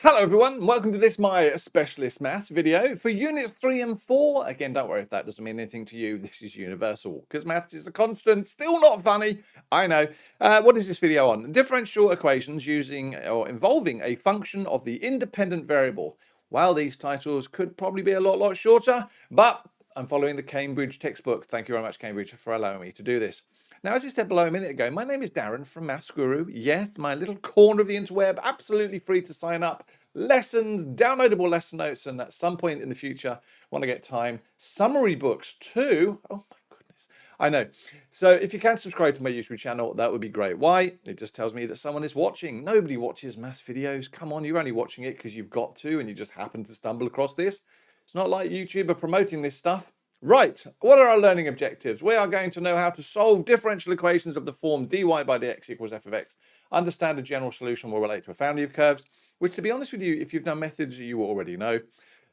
Hello everyone, welcome to this my specialist maths video for units 3 and 4. Again, don't worry if that doesn't mean anything to you, this is universal because maths is a constant, still not funny, I know. What is this video on? Differential equations using or involving a function of the independent variable. While these titles could probably be a lot shorter, but I'm following the Cambridge textbook. Thank you very much, Cambridge, for allowing me to do this. Now, as I said below a minute ago, my name is Darren from Maths Guru. Yes, my little corner of the interweb, absolutely free to sign up. Lessons, downloadable lesson notes, and at some point in the future, when I get time, summary books too. Oh my goodness, I know. So if you can subscribe to my YouTube channel, that would be great. Why? It just tells me that someone is watching. Nobody watches maths videos. Come on, you're only watching it because you've got to and you just happen to stumble across this. It's not like YouTube are promoting this stuff. Right, what are our learning objectives? We are going to know how to solve differential equations of the form dy by dx equals f of x. Understand a general solution will relate to a family of curves, which, to be honest with you, if you've done methods, you already know.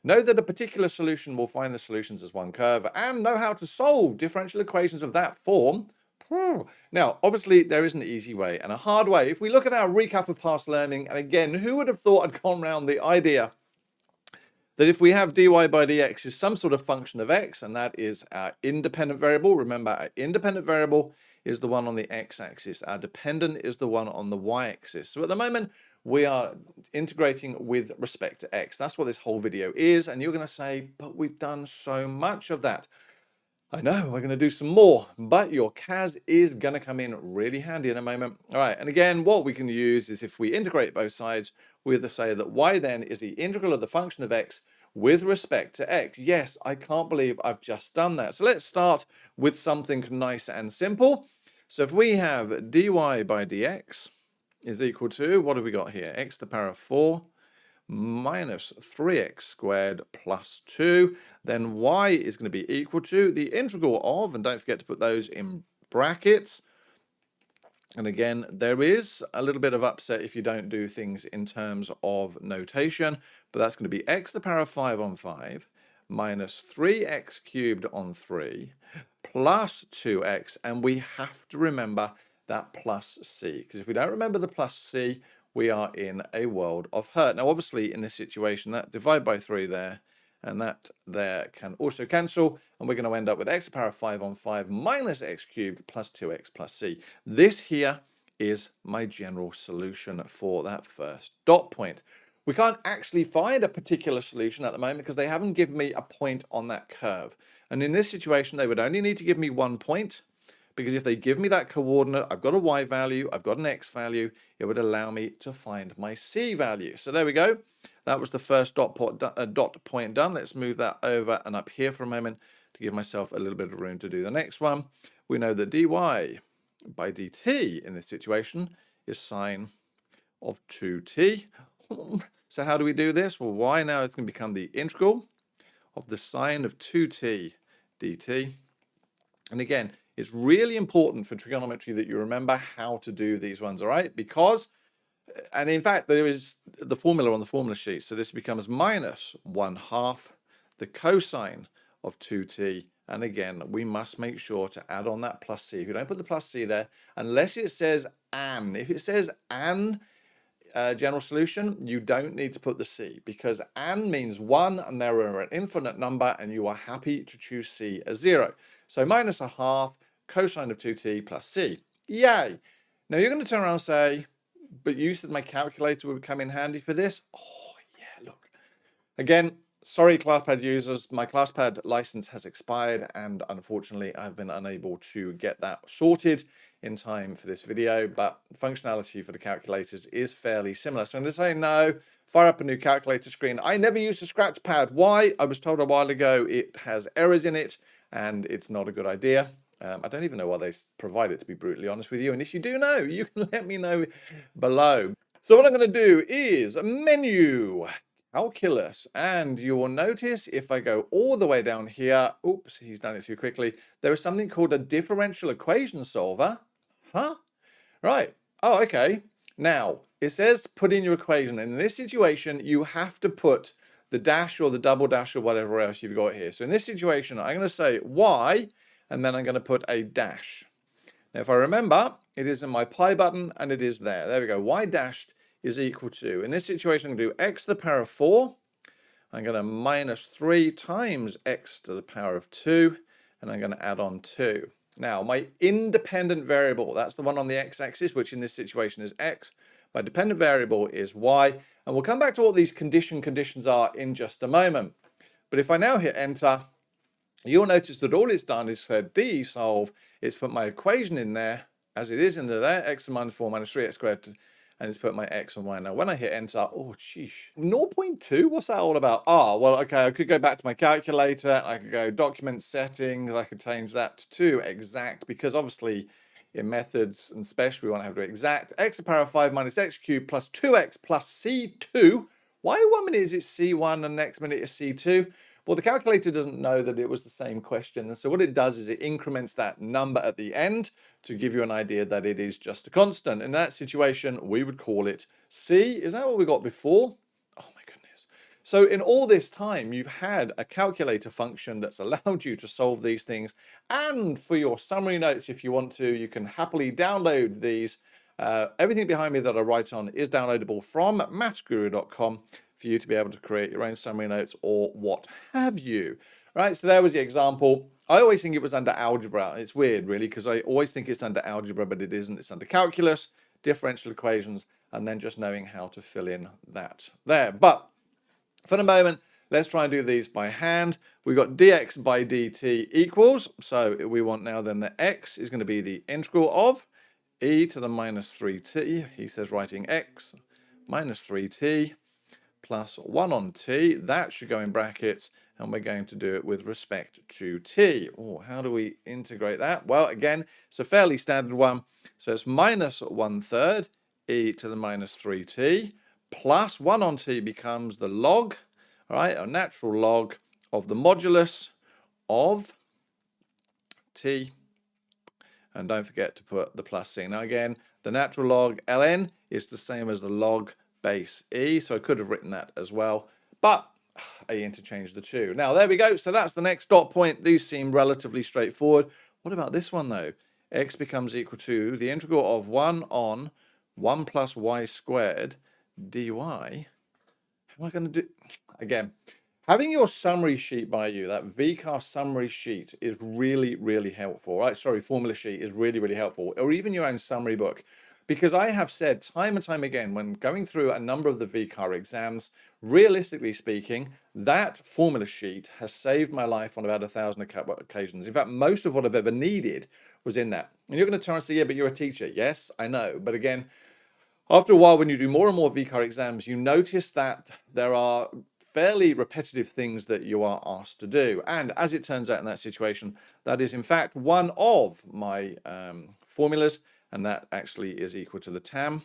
Know that a particular solution will find the solutions as one curve, and know how to solve differential equations of that form. Now, obviously, there is an easy way and a hard way. If we look at our recap of past learning, and again, who would have thought I'd gone around the idea that if we have dy by dx is some sort of function of x, and that is our independent variable. Remember, our independent variable is the one on the x-axis. Our dependent is the one on the y-axis. So at the moment, we are integrating with respect to x. That's what this whole video is. And you're going to say, but we've done so much of that. I know, we're going to do some more, but your CAS is going to come in really handy in a moment. All right, and again, what we can use is if we integrate both sides, we have say that y then is the integral of the function of x with respect to x. Yes, I can't believe I've just done that. So let's start with something nice and simple. So if we have dy by dx is equal to, what have we got here? X to the power of 4 minus 3x squared plus 2. Then y is going to be equal to the integral of, and don't forget to put those in brackets. And again, there is a little bit of upset if you don't do things in terms of notation, but that's going to be x to the power of 5 on 5 minus 3x cubed on 3 plus 2x, and we have to remember that plus c, because if we don't remember the plus c, we are in a world of hurt. Now, obviously, in this situation, that divide by 3 there, and that there can also cancel, and we're going to end up with x to the power of 5 on 5 minus x cubed plus 2x plus c. This here is my general solution for that first dot point. We can't actually find a particular solution at the moment because they haven't given me a point on that curve. And in this situation, they would only need to give me 1 point, because if they give me that coordinate, I've got a y value, I've got an x value, it would allow me to find my c value. So there we go. That was the first dot point done. Let's move that over and up here for a moment to give myself a little bit of room to do the next one. We know that dy by dt in this situation is sine of 2t. So how do we do this? Well, y now is going to become the integral of the sine of 2t dt. And again, it's really important for trigonometry that you remember how to do these ones, all right? Because, and in fact, there is the formula on the formula sheet. So this becomes minus 1/2 the cosine of 2t. And again, we must make sure to add on that plus c. If you don't put the plus c there, unless it says an. If it says an general solution, you don't need to put the c, because an means 1 and there are an infinite number and you are happy to choose c as 0. So minus 1/2 cosine of 2t plus c. Yay! Now you're going to turn around and say, but you said my calculator would come in handy for this. Oh yeah, look. Again, sorry ClassPad users, my ClassPad license has expired and unfortunately I've been unable to get that sorted in time for this video, but functionality for the calculators is fairly similar. So I'm going to say no, fire up a new calculator screen. I never used a scratch pad. Why? I was told a while ago it has errors in it and it's not a good idea. I don't even know why they provide it, to be brutally honest with you. And if you do know, you can let me know below. So what I'm going to do is menu, calculus, and you will notice if I go all the way down here, oops, he's done it too quickly, there is something called a differential equation solver. Huh? Right. Oh, okay. Now, it says put in your equation, and in this situation, you have to put the dash or the double dash or whatever else you've got here. So in this situation, I'm going to say y, and then I'm going to put a dash. Now, if I remember, it is in my pi button, and it is there. There we go. Y dashed is equal to, in this situation, I'm going to do x to the power of 4. I'm going to minus 3 times x to the power of 2, and I'm going to add on 2. Now, my independent variable, that's the one on the x-axis, which in this situation is x. My dependent variable is y, and we'll come back to what these conditions are in just a moment. But if I now hit enter, you'll notice that all it's done is said deSolve. It's put my equation in there, as it is in there, x to the minus 4 minus 3x squared, and it's put my x and y. Now, when I hit enter, oh, sheesh. 0.2, what's that all about? Ah, well, okay, I could go back to my calculator. I could go document settings. I could change that to exact, because obviously in methods and special, we want to have to do exact. X to the power of 5 minus x cubed plus 2x plus c2. Why 1 minute is it c1 and the next minute is c2? Well, the calculator doesn't know that it was the same question. And so what it does is it increments that number at the end to give you an idea that it is just a constant. In that situation, we would call it C. Is that what we got before? Oh my goodness. So in all this time, you've had a calculator function that's allowed you to solve these things. And for your summary notes, if you want to, you can happily download these. Everything behind me that I write on is downloadable from mathsguru.com for you to be able to create your own summary notes or what have you. Right, so there was the example. I always think it was under algebra. It's weird, really, because I always think it's under algebra, but it isn't. It's under calculus, differential equations, and then just knowing how to fill in that there. But for the moment, let's try and do these by hand. We've got dx by dt equals, so we want now then the x is going to be the integral of e to the minus 3t. He says writing x minus 3t plus 1 on t. That should go in brackets, and we're going to do it with respect to t. Oh, how do we integrate that? Well, again, it's a fairly standard one. So it's minus 1/3 e to the minus 3t plus 1 on t becomes the log, all right, a natural log of the modulus of t. And don't forget to put the plus c. Now again, the natural log ln is the same as the log base e, so I could have written that as well, but I interchanged the two. Now there we go, so that's the next dot point. These seem relatively straightforward. What about this one though? X becomes equal to the integral of 1 on 1 plus y squared dy. How am I going to do? Again, having your summary sheet by you, that VCAR summary sheet is really, really helpful, right? Sorry, formula sheet is really, really helpful, or even your own summary book. Because I have said time and time again, when going through a number of the VCAR exams, realistically speaking, that formula sheet has saved my life on about 1,000 occasions. In fact, most of what I've ever needed was in that. And you're going to turn and say, yeah, but you're a teacher. Yes, I know. But again, after a while, when you do more and more VCAR exams, you notice that there are fairly repetitive things that you are asked to do. And as it turns out in that situation, that is in fact one of my formulas. And that actually is equal to the tan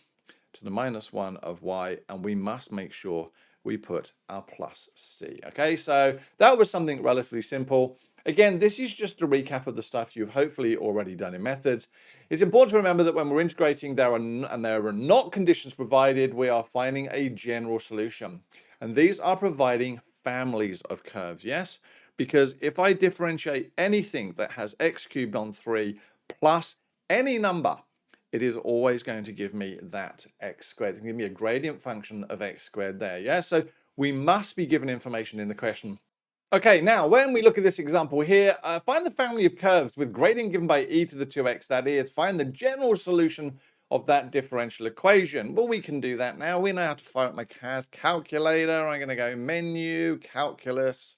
to the minus 1 of y. And we must make sure we put our plus c. Okay, so that was something relatively simple. Again, this is just a recap of the stuff you've hopefully already done in methods. It's important to remember that when we're integrating, there are not conditions provided. We are finding a general solution. And these are providing families of curves, yes? Because if I differentiate anything that has x cubed on 3 plus any number, it is always going to give me that x squared. It's going to give me a gradient function of x squared there, yeah? So we must be given information in the question. Okay, now when we look at this example here, find the family of curves with gradient given by e to the 2x, that is, find the general solution of that differential equation. Well, we can do that now. We know how to fire up my calculator. I'm going to go menu, calculus.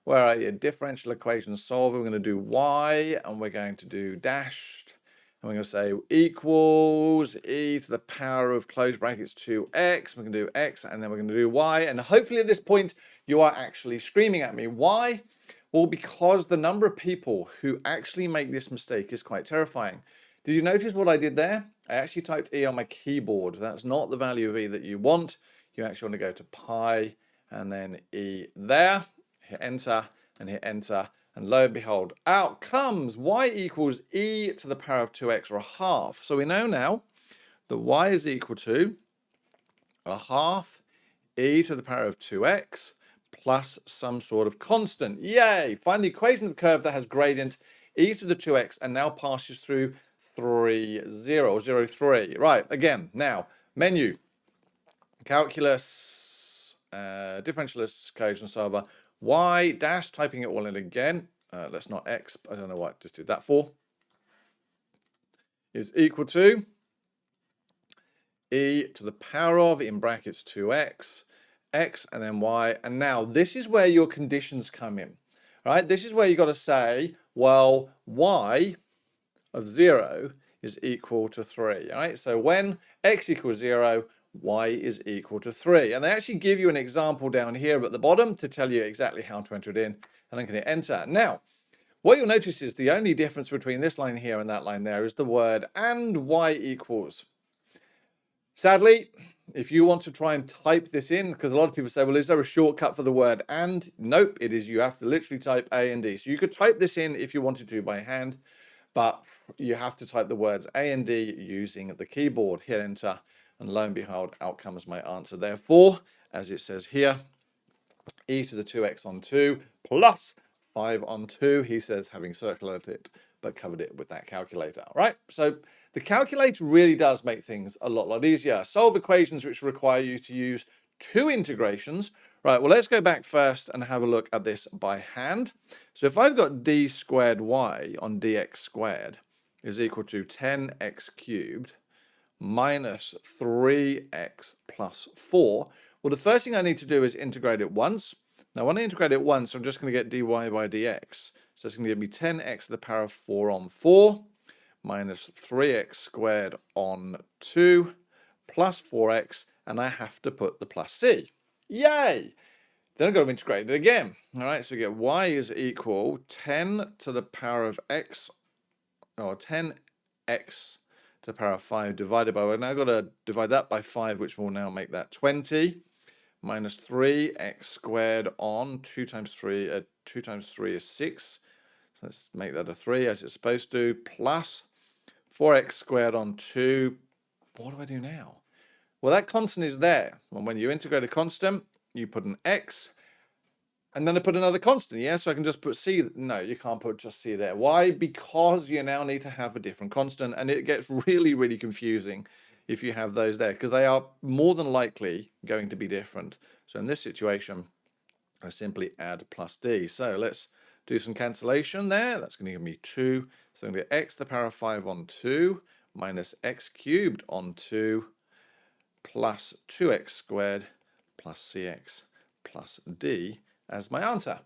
Where are you? Differential equation solver. We're going to do y, and we're going to do dashed. And we're going to say equals e to the power of close brackets 2x. We're going to do x, and then we're going to do y. And hopefully at this point, you are actually screaming at me. Why? Well, because the number of people who actually make this mistake is quite terrifying. Did you notice what I did there? I actually typed e on my keyboard. That's not the value of e that you want. You actually want to go to pi and then e there. Hit enter and hit enter. And lo and behold, out comes y equals e to the power of 2x, or a half. So we know now that y is equal to a half e to the power of 2x plus some sort of constant. Yay! Find the equation of the curve that has gradient e to the 2x and now passes through 3, 0, 0, 3. Right, again, now, menu. calculus, differential equation solver, y dash, typing it all in again. Let's not x, I don't know what I just did that for, is equal to e to the power of, in brackets, 2x, x, and then y. And now this is where your conditions come in, right? This is where you got to say, well, y of 0 is equal to 3, all right? So when x equals 0, y is equal to 3. And they actually give you an example down here at the bottom to tell you exactly how to enter it in. And I'm going to enter. Now, what you'll notice is the only difference between this line here and that line there is the word and y equals. Sadly, if you want to try and type this in, because a lot of people say, well, is there a shortcut for the word and? Nope, it is. You have to literally type A and D. So you could type this in if you wanted to by hand, but you have to type the words A and D using the keyboard. Hit enter, and lo and behold, out comes my answer. Therefore, as it says here, e to the 2x on 2 plus 5 on 2. He says, having circled it, but covered it with that calculator. All right, so the calculator really does make things a lot easier. Solve equations which require you to use 2 integrations. Right, well, let's go back first and have a look at this by hand. So if I've got d squared y on dx squared is equal to 10x cubed minus 3x plus 4, well, the first thing I need to do is integrate it once. Now, when I integrate it once, I'm just going to get dy by dx. So it's going to give me 10x to the power of 4 on 4 minus 3x squared on 2 plus 4x, and I have to put the plus c. Yay! Then I've got to integrate it again. All right, so we get y is equal 10 to the power of x, or 10x to the power of 5 divided by, we've now got to divide that by 5, which will now make that 20, minus 3x squared on 2 times 3, 2 times 3 is 6. So let's make that a 3 as it's supposed to, plus 4x squared on 2. What do I do now? Well, that constant is there. And when you integrate a constant, you put an x, and then I put another constant, yeah? So I can just put c. No, you can't put just c there. Why? Because you now need to have a different constant, and it gets really confusing if you have those there, because they are more than likely going to be different. So in this situation, I simply add plus d. So let's do some cancellation there. That's going to give me 2. So I'm going to get x to the power of 5 on 2 minus x cubed on 2 plus 2x squared plus cx plus d as my answer.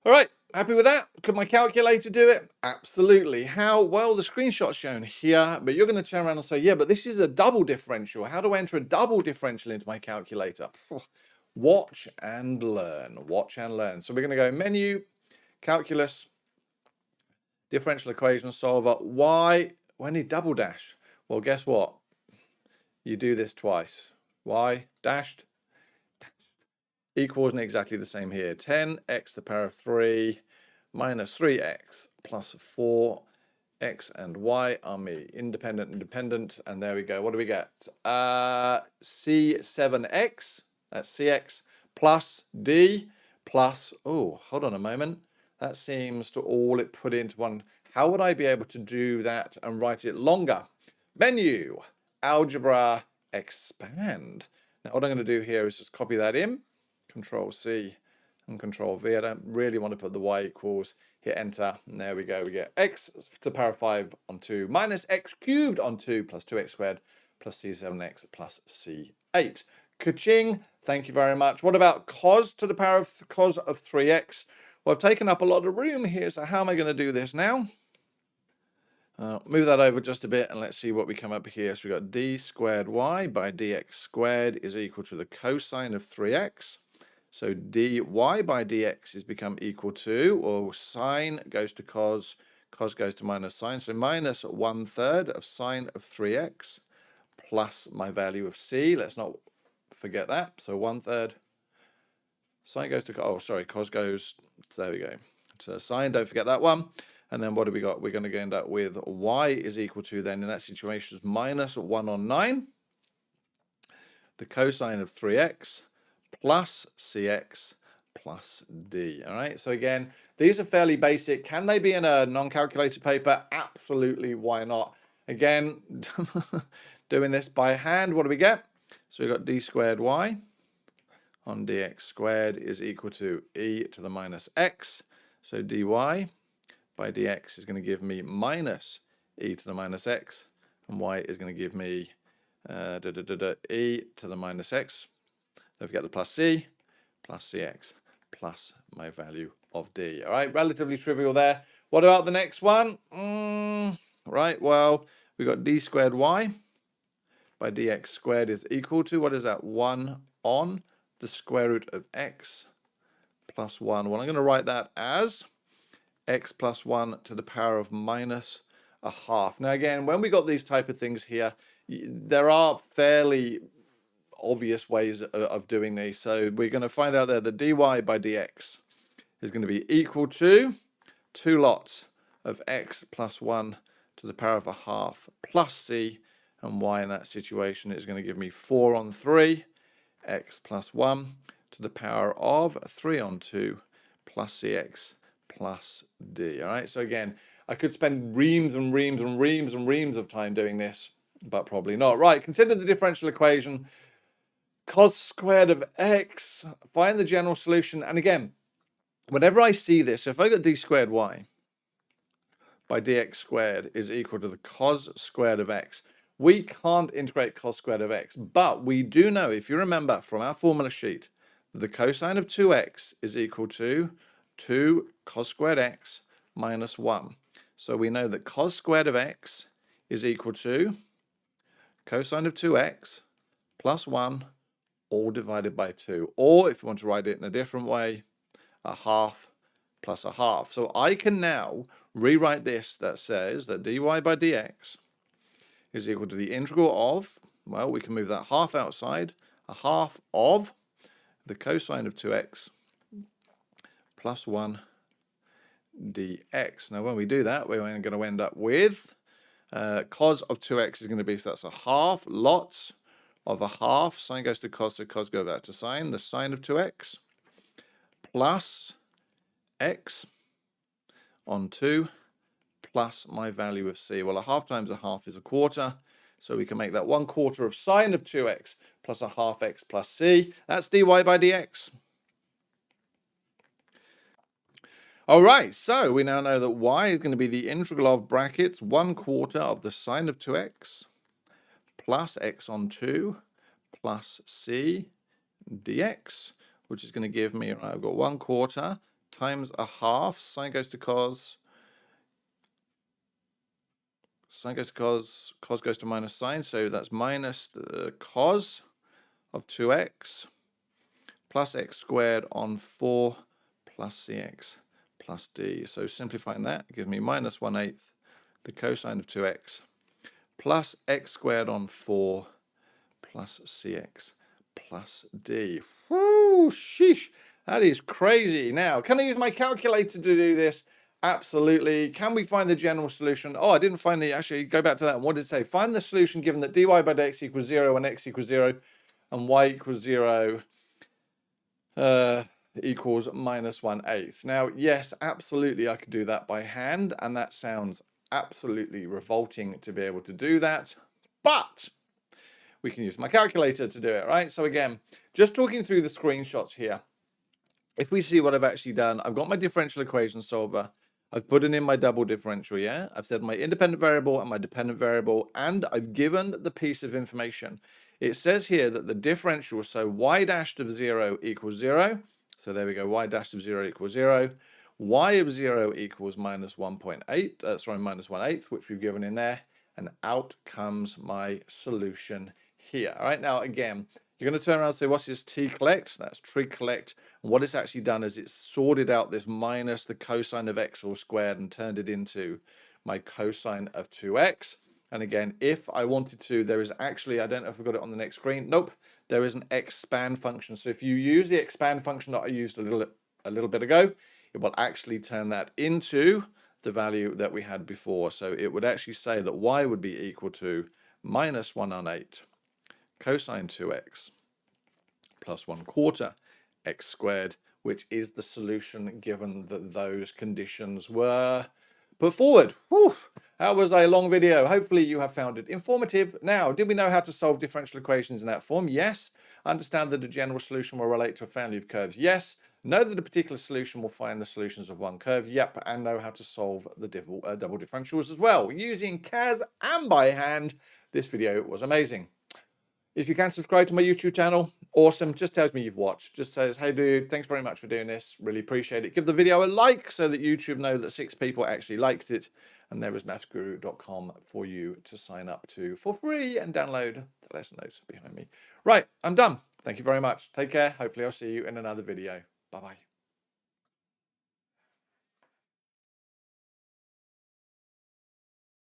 All right, happy with that? Could my calculator do it? Absolutely. How? Well, the screenshot's shown here, but you're going to turn around and say, yeah, but this is a double differential. How do I enter a double differential into my calculator? Watch and learn. Watch and learn. So we're going to go menu, calculus, differential equation solver. Why? I need double dash. Well, guess what? You do this twice. Y dashed equals and exactly the same here. 10x to the power of 3 minus 3x plus 4. X and y are me. Independent. And there we go. What do we get? C7x. That's cx plus d plus, oh, hold on a moment. That seems to all it put into one. How would I be able to do that and write it longer? Menu, algebra, expand. Now what I'm going to do here is just copy that in, Control C and Control V. I don't really want to put the y equals, hit enter, and there we go. We get x to the power of 5 on 2 minus x cubed on 2 plus 2x squared plus c7x plus c8. Ka-ching, thank you very much. What about cos to the power of cos of 3x? Well, I've taken up a lot of room here, so how am I going to do this now? Move that over just a bit and let's see what we come up here. So we've got d squared y by dx squared is equal to the cosine of 3x. So dy by dx is become equal to, or sine goes to cos, cos goes to minus sine. So minus 1/3 of sine of 3x plus my value of c. Let's not forget that. So 1/3. Sine goes to, oh, sorry, cos goes, there we go. So sine, don't forget that one. And then what do we got? We're going to end up with y is equal to, then in that situation, is minus 1 on 9. The cosine of 3x plus cx plus d. All right, so again, these are fairly basic. Can they be in a non-calculator paper? Absolutely, why not? Again, doing this by hand, what do we get? So we've got d squared y on dx squared is equal to e to the minus x. So dy by dx is going to give me minus e to the minus x, and y is going to give me e to the minus x. Don't forget the plus c, plus cx, plus my value of d. All right, relatively trivial there. What about the next one? Right, well, we got d squared y by dx squared is equal to, what is that? 1 on the square root of x plus 1. Well, I'm going to write that as x plus 1 to the power of minus a half. Now, again, when we got these type of things here, there are fairly obvious ways of doing these. So we're going to find out there that dy by dx is going to be equal to 2 lots of x plus 1 to the power of a half plus c, and y in that situation is going to give me 4 on 3, x plus 1 to the power of 3 on 2 plus cx plus d. All right, so again, I could spend reams and reams and reams and reams of time doing this, but probably not. Right, consider the differential equation cos squared of x, find the general solution. And again, whenever I see this, if I got d squared y by dx squared is equal to the cos squared of x, we can't integrate cos squared of x, but we do know, if you remember from our formula sheet, the cosine of 2x is equal to 2 cos squared x minus 1. So we know that cos squared of x is equal to cosine of 2x plus 1 all divided by 2. Or if you want to write it in a different way, a half plus a half. So I can now rewrite this that says that dy by dx is equal to the integral of, well, we can move that half outside, a half of the cosine of 2x plus 1 dx. Now, when we do that, we're going to end up with cos of 2x is going to be, so that's a half, lots of a half, sine goes to cos, so cos go back to sine, the sine of 2x plus x on 2 plus my value of c. Well, a half times a half is a quarter, so we can make that 1/4 of sine of 2x plus a half x plus c. That's dy by dx. All right, so we now know that y is going to be the integral of brackets 1/4 of the sine of 2x plus x on 2 plus c dx, which is going to give me, I've got 1/4 times a half, sine goes to cos, sine goes to cos, cos goes to minus sine, so that's minus the cos of 2x plus x squared on 4 plus cx plus d. So simplifying that gives me minus 1/8 the cosine of 2x plus x squared on 4 plus cx plus d. Whoo, sheesh, that is crazy. Now, can I use my calculator to do this? Absolutely. Can we find the general solution? Oh, I didn't find the, actually, go back to that. What did it say? Find the solution given that dy by dx equals 0 and x equals 0 and y equals 0 equals minus 1/8. Now, yes, absolutely, I could do that by hand, and that sounds absolutely revolting to be able to do that, but we can use my calculator to do it, right? So again, just talking through the screenshots here, if we see what I've actually done, I've got my differential equation solver, I've put in my double differential, yeah? I've said my independent variable and my dependent variable, and I've given the piece of information. It says here that the differential, so y dashed of 0 equals 0. So there we go, y dashed of 0 equals 0. Y of 0 equals minus 1.8, sorry, minus 1/8, which we've given in there. And out comes my solution here. All right, now again, you're going to turn around and say, what's this t collect? That's trig collect. And what it's actually done is it's sorted out this minus the cosine of x all squared and turned it into my cosine of 2x. And again, if I wanted to, there is actually, I don't know if I've got it on the next screen. Nope, there is an expand function. So if you use the expand function that I used a little bit ago, it will actually turn that into the value that we had before. So it would actually say that y would be equal to minus 1/8 cosine 2x plus 1/4 x squared, which is the solution given that those conditions were put forward. Whew. That was a long video. Hopefully you have found it informative. Now, did we know how to solve differential equations in that form? Yes. Understand that a general solution will relate to a family of curves? Yes. Know that a particular solution will find the solutions of one curve? Yep. And know how to solve the double differentials as well, using CAS and by hand. This video was amazing. If you can subscribe to my YouTube channel, awesome. Just tells me you've watched. Just says, hey dude, thanks very much for doing this. Really appreciate it. Give the video a like so that YouTube know that 6 people actually liked it. And there is mathsguru.com for you to sign up to for free and download the lesson notes behind me. Right, I'm done. Thank you very much. Take care. Hopefully I'll see you in another video. Bye-bye.